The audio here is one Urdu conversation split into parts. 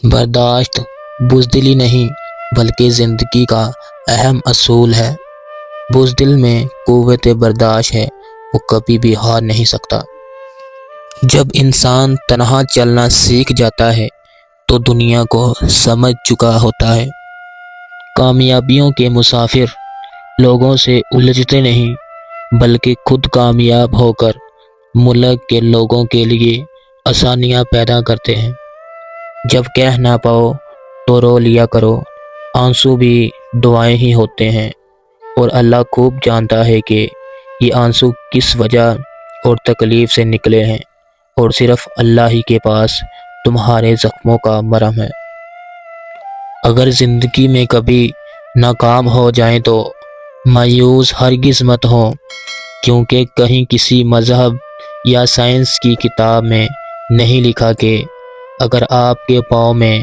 برداشت بزدلی نہیں بلکہ زندگی کا اہم اصول ہے۔ بزدل میں قوت برداشت ہے، وہ کبھی بھی ہار نہیں سکتا۔ جب انسان تنہا چلنا سیکھ جاتا ہے تو دنیا کو سمجھ چکا ہوتا ہے۔ کامیابیوں کے مسافر لوگوں سے الجھتے نہیں بلکہ خود کامیاب ہو کر ملک کے لوگوں کے لیے آسانیاں پیدا کرتے ہیں۔ جب کہہ نہ پاؤ تو رو لیا کرو، آنسو بھی دعائیں ہی ہوتے ہیں، اور اللہ خوب جانتا ہے کہ یہ آنسو کس وجہ اور تکلیف سے نکلے ہیں، اور صرف اللہ ہی کے پاس تمہارے زخموں کا مرہم ہے۔ اگر زندگی میں کبھی ناکام ہو جائیں تو مایوس ہرگز مت ہوں، کیونکہ کہیں کسی مذہب یا سائنس کی کتاب میں نہیں لکھا کہ اگر آپ کے پاؤں میں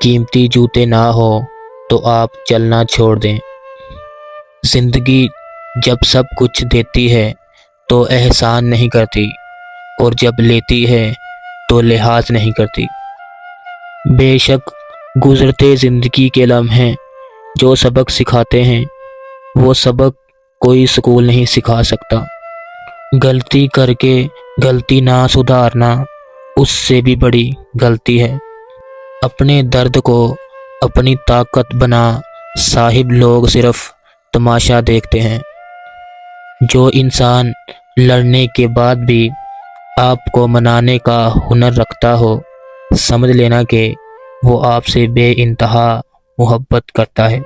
قیمتی جوتے نہ ہو تو آپ چلنا چھوڑ دیں۔ زندگی جب سب کچھ دیتی ہے تو احسان نہیں کرتی، اور جب لیتی ہے تو لحاظ نہیں کرتی۔ بے شک گزرتے زندگی کے لمحے جو سبق سکھاتے ہیں، وہ سبق کوئی اسکول نہیں سکھا سکتا۔ غلطی کر کے غلطی نہ سدھارنا اس سے بھی بڑی غلطی ہے۔ اپنے درد کو اپنی طاقت بنا صاحب لوگ صرف تماشا دیکھتے ہیں۔ جو انسان لڑنے کے بعد بھی آپ کو منانے کا ہنر رکھتا ہو، سمجھ لینا کہ وہ آپ سے بے انتہا محبت کرتا ہے۔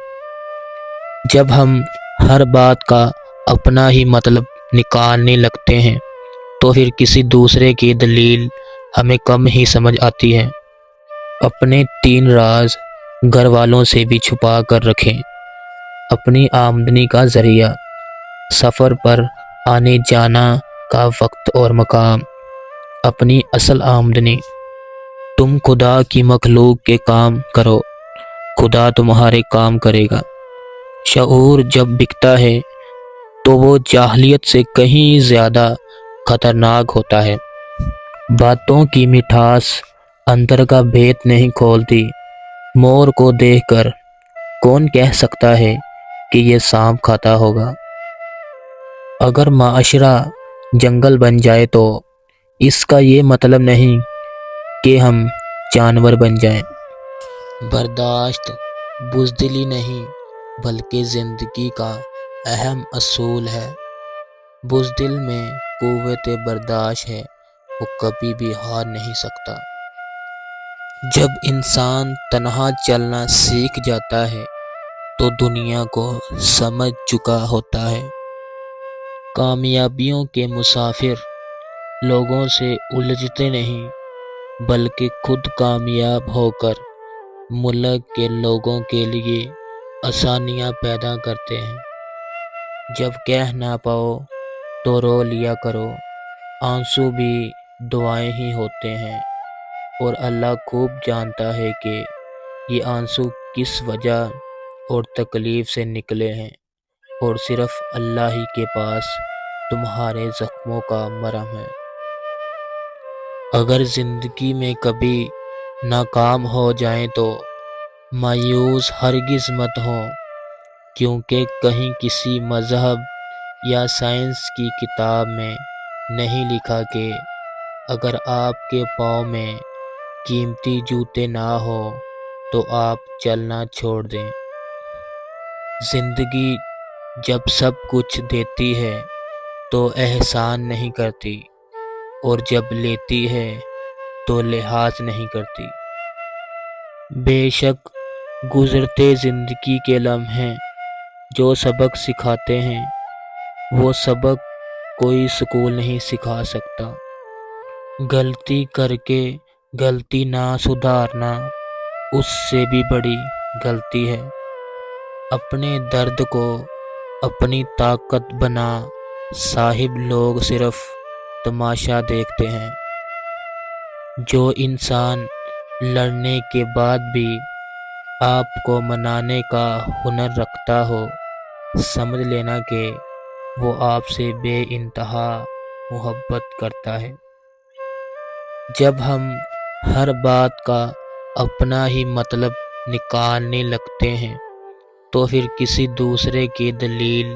جب ہم ہر بات کا اپنا ہی مطلب نکالنے لگتے ہیں تو پھر کسی دوسرے کی دلیل ہمیں کم ہی سمجھ آتی ہے۔ اپنے 3 راز گھر والوں سے بھی چھپا کر رکھیں۔ اپنی آمدنی کا ذریعہ، سفر پر آنے جانا کا وقت اور مقام، اپنی اصل آمدنی۔ تم خدا کی مخلوق کے کام کرو، خدا تمہارے کام کرے گا۔ شعور جب بکتا ہے تو وہ جاہلیت سے کہیں زیادہ خطرناک ہوتا ہے۔ باتوں کی مٹھاس اندر کا بھید نہیں کھولتی۔ مور کو دیکھ کر کون کہہ سکتا ہے کہ یہ سانپ کھاتا ہوگا؟ اگر معاشرہ جنگل بن جائے تو اس کا یہ مطلب نہیں کہ ہم جانور بن جائیں۔ برداشت بزدلی نہیں بلکہ زندگی کا اہم اصول ہے۔ بزدل میں قوت برداشت ہے، وہ کبھی بھی ہار نہیں سکتا۔ جب انسان تنہا چلنا سیکھ جاتا ہے تو دنیا کو سمجھ چکا ہوتا ہے۔ کامیابیوں کے مسافر لوگوں سے الجھتے نہیں بلکہ خود کامیاب ہو کر ملک کے لوگوں کے لیے آسانیاں پیدا کرتے ہیں۔ جب کہہ نہ پاؤ تو رو لیا کرو، آنسو بھی دعائیں ہی ہوتے ہیں، اور اللہ خوب جانتا ہے کہ یہ آنسو کس وجہ اور تکلیف سے نکلے ہیں، اور صرف اللہ ہی کے پاس تمہارے زخموں کا مرہم ہے۔ اگر زندگی میں کبھی ناکام ہو جائیں تو مایوس ہرگز مت ہوں، کیونکہ کہیں کسی مذہب یا سائنس کی کتاب میں نہیں لکھا کہ اگر آپ کے پاؤں میں قیمتی جوتے نہ ہو تو آپ چلنا چھوڑ دیں۔ زندگی جب سب کچھ دیتی ہے تو احسان نہیں کرتی، اور جب لیتی ہے تو لحاظ نہیں کرتی۔ بے شک گزرتے زندگی کے لمحے جو سبق سکھاتے ہیں، وہ سبق کوئی اسکول نہیں سکھا سکتا۔ غلطی کر کے غلطی نہ سدھارنا اس سے بھی بڑی غلطی ہے۔ اپنے درد کو اپنی طاقت بنا صاحب لوگ صرف تماشا دیکھتے ہیں۔ جو انسان لڑنے کے بعد بھی آپ کو منانے کا ہنر رکھتا ہو، سمجھ لینا کہ وہ آپ سے بے انتہا محبت کرتا ہے۔ جب ہم ہر بات کا اپنا ہی مطلب نکالنے لگتے ہیں تو پھر کسی دوسرے کی دلیل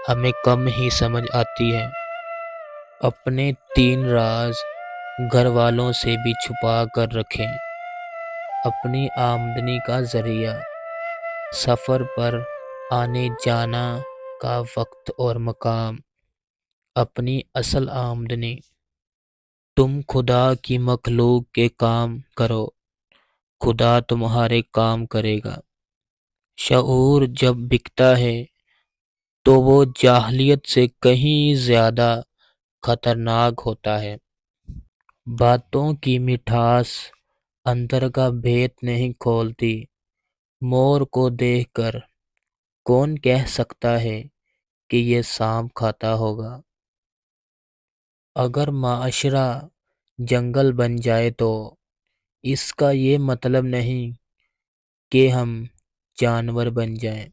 ہمیں کم ہی سمجھ آتی ہے۔ اپنے 3 راز گھر والوں سے بھی چھپا کر رکھیں۔ اپنی آمدنی کا ذریعہ، سفر پر آنے جانا کا وقت اور مقام، اپنی اصل آمدنی۔ تم خدا کی مخلوق کے کام کرو، خدا تمہارے کام کرے گا۔ شعور جب بکتا ہے تو وہ جاہلیت سے کہیں زیادہ خطرناک ہوتا ہے۔ باتوں کی مٹھاس اندر کا بھید نہیں کھولتی۔ مور کو دیکھ کر کون کہہ سکتا ہے کہ یہ سانپ کھاتا ہوگا؟ اگر معاشرہ جنگل بن جائے تو اس کا یہ مطلب نہیں کہ ہم جانور بن جائیں۔